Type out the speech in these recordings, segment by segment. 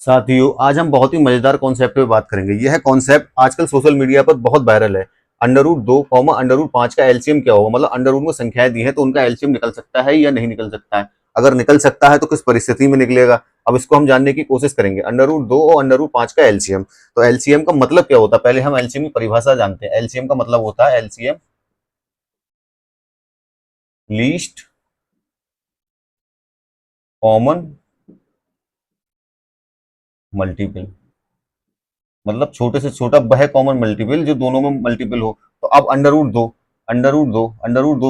साथियों, आज हम बहुत ही मजेदार कॉन्सेप्ट पे बात करेंगे। यह कॉन्सेप्ट आजकल सोशल मीडिया पर बहुत वायरल है। Under root 2 comma under root 5 का एलसीएम क्या होगा, मतलब अंडर रूट में संख्याएं दी हैं तो उनका एलसीएम निकल सकता है या नहीं निकल सकता है। अगर निकल सकता है तो किस परिस्थिति में निकलेगा, अब इसको हम जानने की कोशिश करेंगे। अंडर रूट 2 और अंडर रूट 5 का एलसीएम, तो एलसीएम का मतलब क्या होता है, पहले हम एलसीएम की परिभाषा जानते हैं। एलसीएम का मतलब होता है एलसीएम लीस्ट कॉमन मल्टीपल, मतलब छोटे से छोटा वह कॉमन मल्टीपल जो दोनों में मल्टीपल हो। तो अब अंडर रूट दो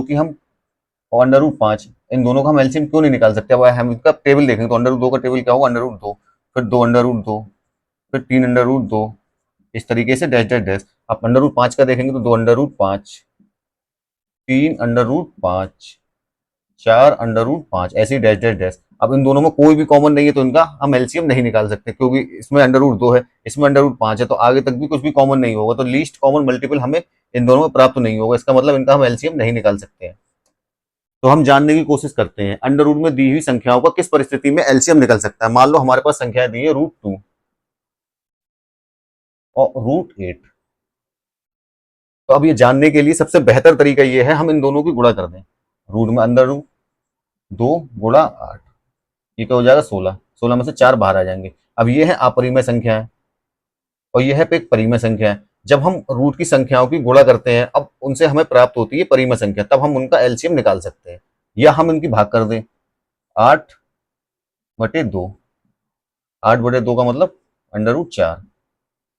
की हम, और अंडर रूट 5, इन दोनों का हम एलसीएम क्यों नहीं निकाल सकते। अब हम इसका टेबल देखेंगे तो अंडर रूट 2 का टेबल क्या होगा, अंडर रूट 2, फिर 2 अंडर रूट 2, फिर 3 अंडर रूट 2, इस तरीके से डैश डैश डैश। अब अंडर रूट 5 का देखेंगे तो 2 under root 5, 3 under root 5, 4 under root 5, ऐसे ही डैश डैश डैश। अब इन दोनों में कोई भी कॉमन नहीं है तो इनका हम एलसीएम नहीं निकाल सकते, क्योंकि इसमें अंडर रूट 2 है, इसमें अंडर रूट 5 है, तो आगे तक भी कुछ भी कॉमन नहीं होगा, तो लीस्ट कॉमन मल्टीपल हमें इन दोनों में प्राप्त नहीं होगा। इसका मतलब इनका हम एलसीएम नहीं निकाल सकते हैं। तो हम जानने की कोशिश करते हैं, अंडर रूट में दी हुई संख्याओं का किस परिस्थिति में एलसीएम निकल सकता है। मान लो हमारे पास संख्या दी है रूट 2 और रूट 8। तो अब ये जानने के लिए सबसे बेहतर तरीका ये है, हम इन दोनों की गुणा कर दें। रूट में अंदर रूट 2 गुणा 8, ये क्या हो जाएगा 16, 16 में से 4 बाहर आ जाएंगे। अब ये है अपरिमेय संख्या है और यह है एक परिमेय संख्या है। जब हम रूट की संख्याओं की गुणा करते हैं, अब उनसे हमें प्राप्त होती है परिमेय संख्या, तब हम उनका एलसीएम निकाल सकते हैं। या हम इनकी भाग कर दें, 8/2, 8/2 का मतलब अंडर रूट 4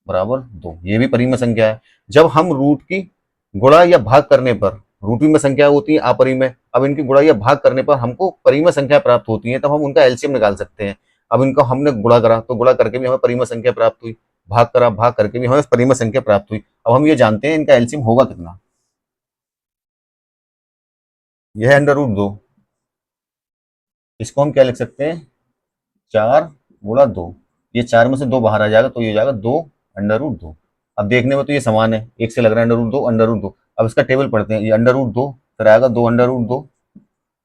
बराबर 2, ये भी परिमेय संख्या है। जब हम रूट की गुणा या भाग करने पर, रूट में संख्या होती है अपरिमेय, अब इनकी गुणा या भाग करने पर हमको परिमेय संख्या प्राप्त होती है, तब हम उनका एलसीएम निकाल सकते हैं। अब इनको हमने गुणा करा तो गुणा करके भी हमें परिमेय संख्या प्राप्त हुई, भाग करा भाग करके भी हमें परिमेय संख्या प्राप्त हुई। अब हम ये जानते हैं इनका एलसीएम होगा कितना। यह है अंडर रूट 2, इसको हम क्या लिख सकते हैं, 4/2। ये 4 में से 2 बाहर आ जाएगा तो ये हो जाएगा 2/2। अब देखने में तो ये समान है, एक से लग रहा है अंडर रूट 2। अब इसका टेबल पढ़ते हैं, ये अंडर रूट 2, फिर आएगा 2/2,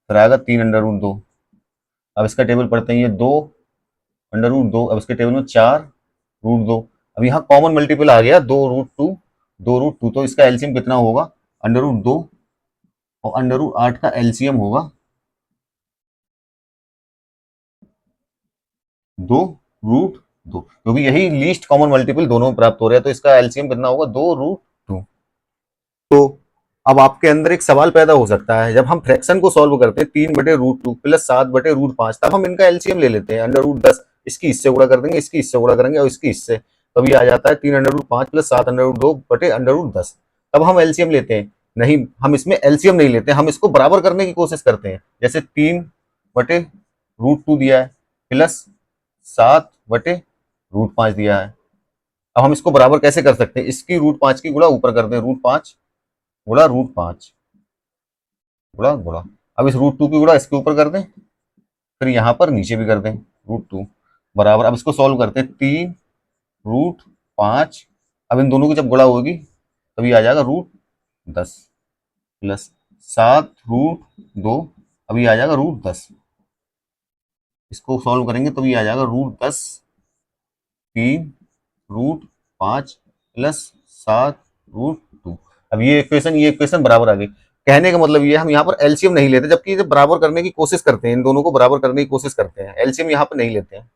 फिर आएगा 3/2। अब इसका टेबल पढ़ते हैं, ये 2/2, अब इसके टेबल में 4/2। अब यहाँ कॉमन मल्टीपल आ गया 2√2, 2√2, तो इसका एलसीएम कितना होगा, अंडर रूट 2 और अंडर रूट 8 का एलसीएम होगा 2√2, क्योंकि यही लीस्ट कॉमन मल्टीपल दोनों में प्राप्त हो रहा है, तो इसका एलसीएम कितना होगा 2√2। तो अब आपके अंदर एक सवाल पैदा हो सकता है, जब हम फ्रैक्शन को सॉल्व करते हैं 3/√2 प्लस 7/√5, तब हम इनका एलसीएम ले लेते हैं अंडर रूट 10, इसकी इससे गुणा कर देंगे, इसकी इससे गुणा करेंगे और इसकी इससे, तब ये आ जाता है 3/5 प्लस 7/2 तब हम एलसीएम लेते हैं। नहीं, हम इसमें एलसीएम नहीं लेते, हम इसको बराबर करने की कोशिश करते हैं। जैसे 3/√2 दिया है प्लस 7/√5 दिया है। अब हम इसको बराबर कैसे कर सकते हैं, इसकी √5 की गुणा ऊपर कर दें, √5 गुणा √5 गुणा गुणा। अब इस √2 की गुणा इसके ऊपर कर दें, फिर यहाँ पर नीचे भी कर दें √2 बराबर। अब इसको सॉल्व करते हैं, 3√5, अब इन दोनों की जब गुणा होगी तब ये आ जाएगा √10 प्लस 7√2, अब ये आ जाएगा √10। इसको सॉल्व करेंगे तो ये आ जाएगा √10, 3√5 प्लस 7√2। अब ये इक्वेशन बराबर आ गई। कहने का मतलब ये, हम यहाँ पर एलसीएम नहीं लेते, जबकि जब बराबर करने की कोशिश करते हैं, इन दोनों को बराबर करने की कोशिश करते हैं, एलसीएम यहाँ पर नहीं लेते हैं।